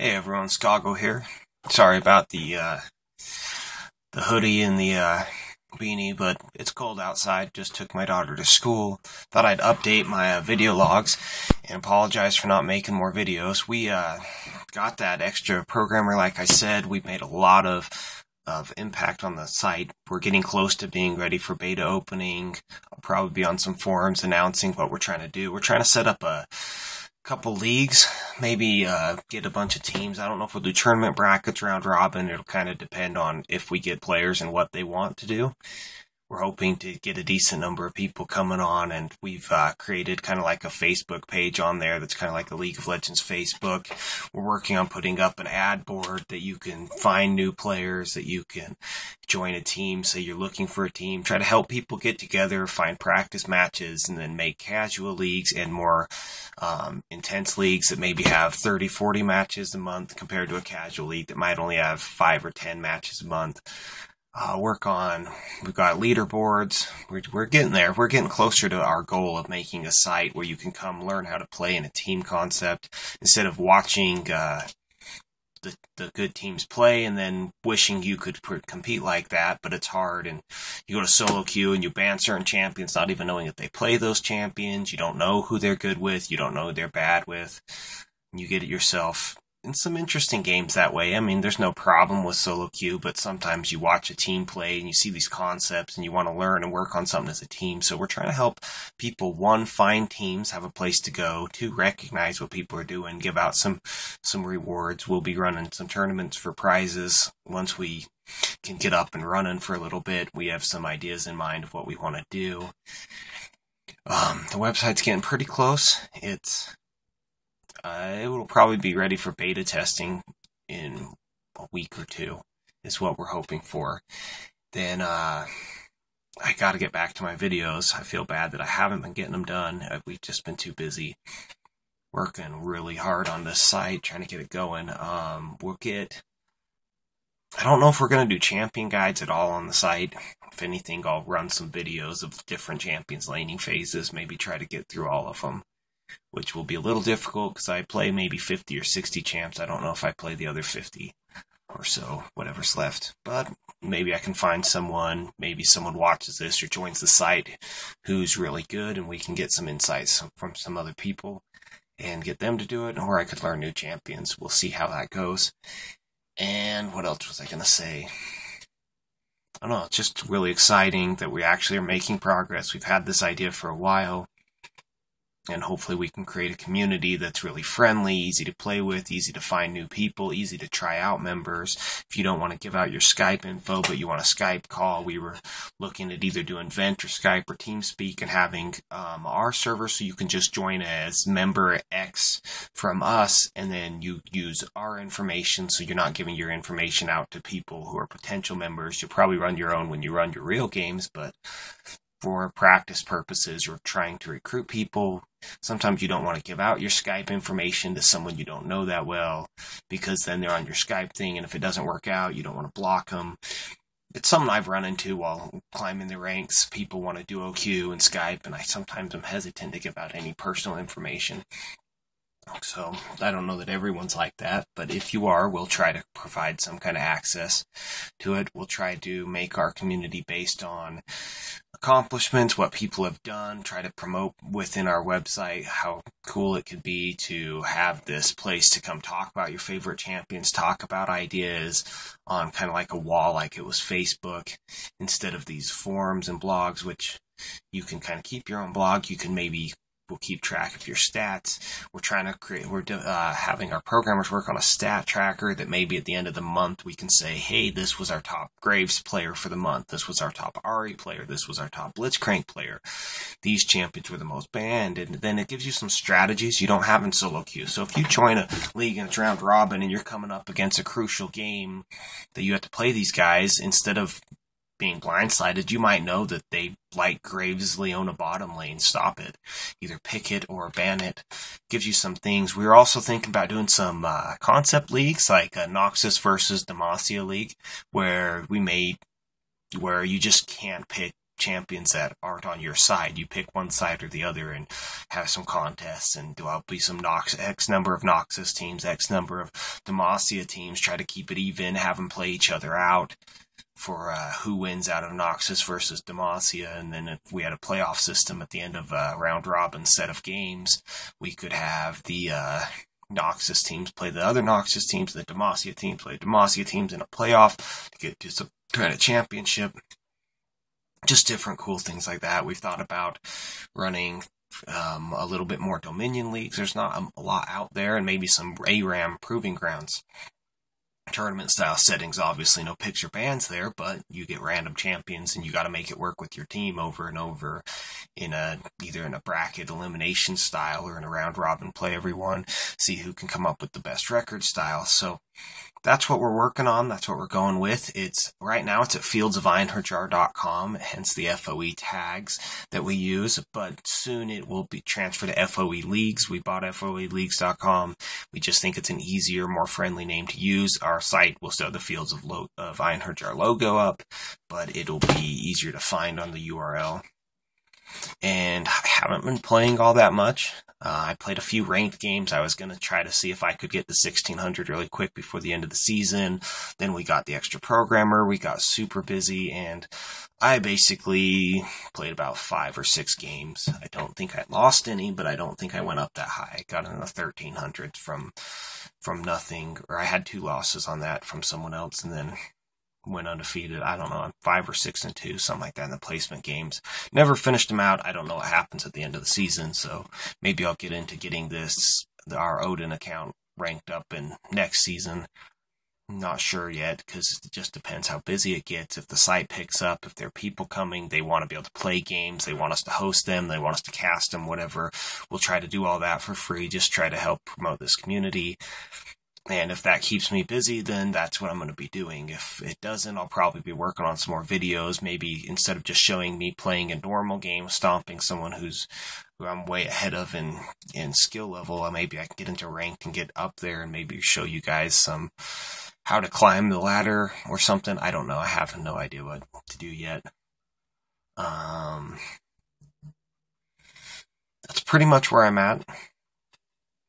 Hey everyone, Skoggul here. Sorry about the hoodie and the beanie, but it's cold outside. Just took my daughter to school. Thought I'd update my video logs and apologize for not making more videos. We got that extra programmer, like I said. We've made a lot of impact on the site. We're getting close to being ready for beta opening. I'll probably be on some forums announcing what we're trying to do. We're trying to set up a couple leagues, maybe get a bunch of teams. I don't know if we'll do tournament brackets, round robin. It'll kind of depend on if we get players and what they want to do. We're hoping to get a decent number of people coming on, and we've created kind of like a Facebook page on there that's kind of like the League of Legends Facebook. We're working on putting up an ad board that you can find new players, that you can join a team, say you're looking for a team, try to help people get together, find practice matches, and then make casual leagues and more intense leagues that maybe have 30, 40 matches a month compared to a casual league that might only have 5 or 10 matches a month. We've got leaderboards. We're getting there. We're getting closer to our goal of making a site where you can come learn how to play in a team concept instead of watching the good teams play and then wishing you could compete like that, but it's hard. And you go to solo queue and you ban certain champions, not even knowing that they play those champions. You don't know who they're good with. You don't know who they're bad with. You get it yourself in some interesting games that way. I mean, there's no problem with solo queue, but sometimes you watch a team play and you see these concepts and you want to learn and work on something as a team. So we're trying to help people, one, find teams, have a place to go, two, recognize what people are doing, give out some rewards. We'll be running some tournaments for prizes once we can get up and running for a little bit. We have some ideas in mind of what we want to do. The website's getting pretty close. It will probably be ready for beta testing in a week or two, is what we're hoping for. Then I got to get back to my videos. I feel bad that I haven't been getting them done. We've just been too busy working really hard on this site, trying to get it going. I don't know if we're going to do champion guides at all on the site. If anything, I'll run some videos of different champions laning phases, maybe try to get through all of them, which will be a little difficult because I play maybe 50 or 60 champs. I don't know if I play the other 50 or so, whatever's left. But maybe I can find someone, maybe someone watches this or joins the site who's really good, and we can get some insights from some other people and get them to do it, or I could learn new champions. We'll see how that goes. And what else was I going to say? I don't know, it's just really exciting that we actually are making progress. We've had this idea for a while, and hopefully we can create a community that's really friendly, easy to play with, easy to find new people, easy to try out members. If you don't want to give out your Skype info, but you want a Skype call, we were looking at either doing Vent or Skype or TeamSpeak and having our server so you can just join as member X from us, and then you use our information so you're not giving your information out to people who are potential members. You'll probably run your own when you run your real games, but for practice purposes or trying to recruit people, sometimes you don't want to give out your Skype information to someone you don't know that well, because then they're on your Skype thing, and if it doesn't work out, you don't want to block them. It's something I've run into while climbing the ranks. People want to duo queue and Skype, and I sometimes am hesitant to give out any personal information. So I don't know that everyone's like that, but if you are, we'll try to provide some kind of access to it. We'll try to make our community based on accomplishments, what people have done, try to promote within our website how cool it could be to have this place to come talk about your favorite champions, talk about ideas on kind of like a wall, like it was Facebook, instead of these forums and blogs, which you can kind of keep your own blog. You can we'll keep track of your stats. We're trying to having our programmers work on a stat tracker that maybe at the end of the month we can say, hey, this was our top Graves player for the month. This was our top Ari player. This was our top Blitzcrank player. These champions were the most banned. And then it gives you some strategies you don't have in solo queue. So if you join a league and it's round robin and you're coming up against a crucial game that you have to play these guys, instead of being blindsided, you might know that they like Graves' Leona bottom lane. Stop it. Either pick it or ban it. Gives you some things. We were also thinking about doing some concept leagues, like a Noxus versus Demacia league, where you just can't pick champions that aren't on your side. You pick one side or the other and have some contests, and there'll be some X number of Noxus teams, X number of Demacia teams, try to keep it even, have them play each other out for who wins out of Noxus versus Demacia. And then if we had a playoff system at the end of a round robin set of games, we could have the Noxus teams play the other Noxus teams, the Demacia teams play Demacia teams in a playoff to get to some kind of championship. Just different cool things like that. We've thought about running a little bit more Dominion leagues. There's not a lot out there, and maybe some ARAM proving grounds tournament style settings. Obviously no picks or bans there, but you get random champions and you got to make it work with your team over and over in either in a bracket elimination style or in a round robin, play everyone, see who can come up with the best record style. So that's what we're working on. That's what we're going with. Right now it's at fieldsofeinherjar.com, hence the FOE tags that we use, but soon it will be transferred to FOE Leagues. We bought FOEleagues.com. We just think it's an easier, more friendly name to use. Our site will still have the Fields of Einherjar logo up, but it'll be easier to find on the URL. And I haven't been playing all that much. I played a few ranked games. I was going to try to see if I could get to 1600 really quick before the end of the season. Then we got the extra programmer. We got super busy, and I basically played about 5 or 6 games. I don't think I lost any, but I don't think I went up that high. I got in the 1300s from nothing, or I had 2 losses on that from someone else, and then went undefeated. I don't know, I'm 5 or 6-2, something like that in the placement games. Never finished them out. I don't know what happens at the end of the season, so maybe I'll get into getting our Odin account ranked up in next season. Not sure yet, because it just depends how busy it gets. If the site picks up, if there are people coming, they want to be able to play games, they want us to host them, they want us to cast them, whatever. We'll try to do all that for free, just try to help promote this community. And if that keeps me busy, then that's what I'm going to be doing. If it doesn't, I'll probably be working on some more videos. Maybe instead of just showing me playing a normal game, stomping someone who I'm way ahead of in skill level, maybe I can get into ranked and get up there and maybe show you guys how to climb the ladder or something. I don't know. I have no idea what to do yet. That's pretty much where I'm at.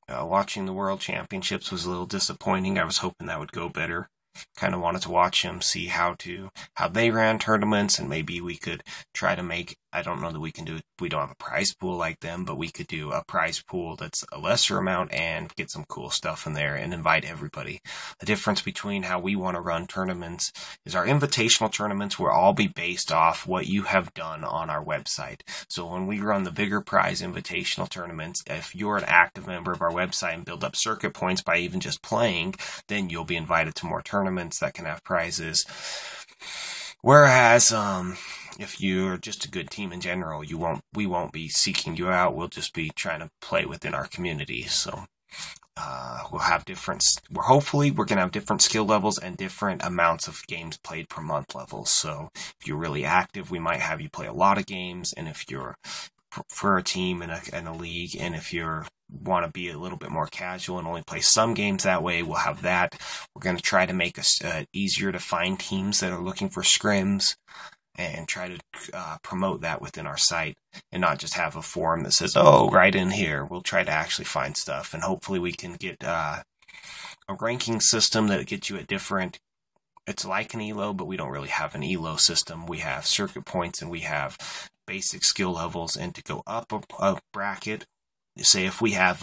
Watching the World Championships was a little disappointing. I was hoping that would go better. Kind of wanted to watch them, see how they ran tournaments, and maybe we could try to make, I don't know that we don't have a prize pool like them, but we could do a prize pool that's a lesser amount and get some cool stuff in there and invite everybody. The difference between how we want to run tournaments is our invitational tournaments will all be based off what you have done on our website. So when we run the bigger prize invitational tournaments, if you're an active member of our website and build up circuit points by even just playing, then you'll be invited to more tournaments that can have prizes. Whereas if you're just a good team in general, we won't be seeking you out. We'll just be trying to play within our community. So we'll have hopefully we're going to have different skill levels and different amounts of games played per month levels. So if you're really active, we might have you play a lot of games, and if you're for a team in a league, and if you want to be a little bit more casual and only play some games that way, we'll have that. We're going to try to make it easier to find teams that are looking for scrims and try to promote that within our site and not just have a forum that says, oh, right in here. We'll try to actually find stuff, and hopefully we can get a ranking system that gets you at different. It's like an ELO, but we don't really have an ELO system. We have circuit points and we have basic skill levels, and to go up a bracket, say if we have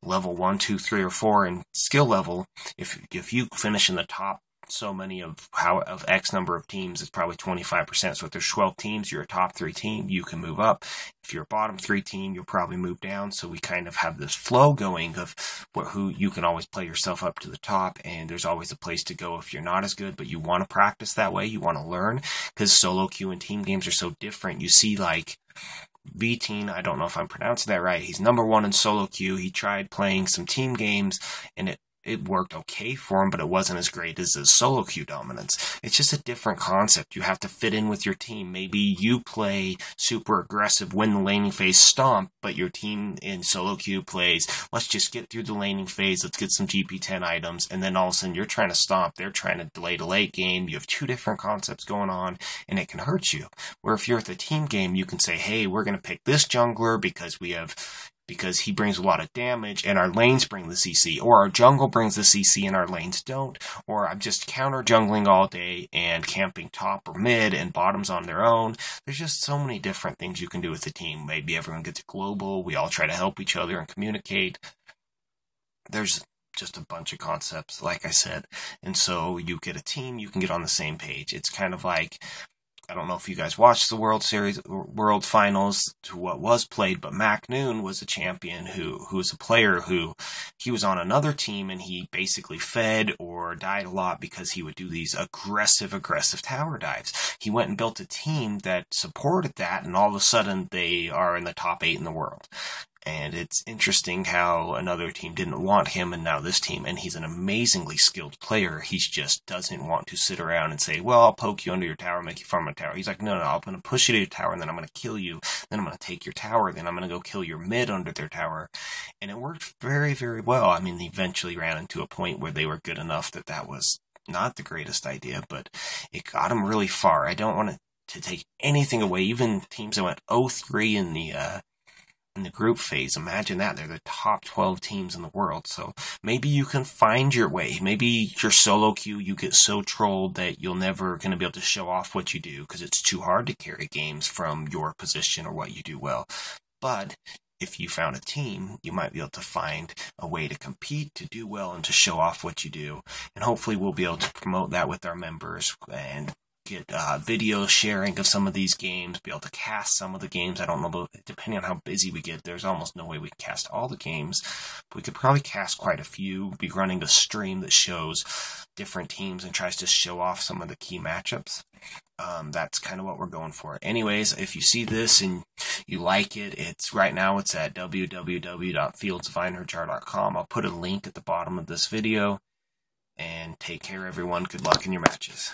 level 1, 2, 3, or 4 in skill level, if you finish in the top so many of X number of teams, it's probably 25%. So if there's 12 teams, you're a top 3 team, you can move up. If you're a bottom 3 team, you'll probably move down. So we kind of have this flow going of who you can always play yourself up to the top, and there's always a place to go if you're not as good, but you want to practice that way, you want to learn, because solo queue and team games are so different. You see, like V-Teen, I don't know if I'm pronouncing that right, he's number 1 in solo queue. He tried playing some team games, and it worked okay for him, but it wasn't as great as his solo queue dominance. It's just a different concept. You have to fit in with your team. Maybe you play super aggressive, win the laning phase, stomp, but your team in solo queue plays, let's just get through the laning phase, let's get some GP10 items, and then all of a sudden you're trying to stomp, they're trying to delay to late game. You have two different concepts going on, and it can hurt you. Where if you're at the team game, you can say, hey, we're going to pick this jungler because he brings a lot of damage and our lanes bring the CC, or our jungle brings the CC and our lanes don't, or I'm just counter jungling all day and camping top or mid and bottoms on their own. There's just so many different things you can do with the team. Maybe everyone gets global, we all try to help each other and communicate. There's just a bunch of concepts, like I said, and so you get a team, you can get on the same page. It's kind of like, I don't know if you guys watched the World Finals to what was played, but Mac Noon was a champion who was a player who he was on another team and he basically fed or died a lot because he would do these aggressive tower dives. He went and built a team that supported that, and all of a sudden they are in the top 8 in the world. And it's interesting how another team didn't want him, and now this team, and he's an amazingly skilled player. He just doesn't want to sit around and say, well, I'll poke you under your tower, make you farm a tower. He's like, no, I'm going to push you to your tower, and then I'm going to kill you. Then I'm going to take your tower. Then I'm going to go kill your mid under their tower. And it worked very, very well. I mean, they eventually ran into a point where they were good enough that was not the greatest idea, but it got them really far. I don't want to take anything away. Even teams that went 0-3 in the group phase, imagine that. They're the top 12 teams in the world. So maybe you can find your way. Maybe your solo queue, you get so trolled that you're never going to be able to show off what you do because it's too hard to carry games from your position or what you do well. But if you found a team, you might be able to find a way to compete, to do well, and to show off what you do. And hopefully we'll be able to promote that with our members and get video sharing of some of these games, be able to cast some of the games. I don't know, but depending on how busy we get, there's almost no way we can cast all the games. But we could probably cast quite a few, be running a stream that shows different teams and tries to show off some of the key matchups. That's kind of what we're going for. Anyways, if you see this and you like it, it's right now it's at www.fieldsofeinherjar.com. I'll put a link at the bottom of this video. And take care, everyone. Good luck in your matches.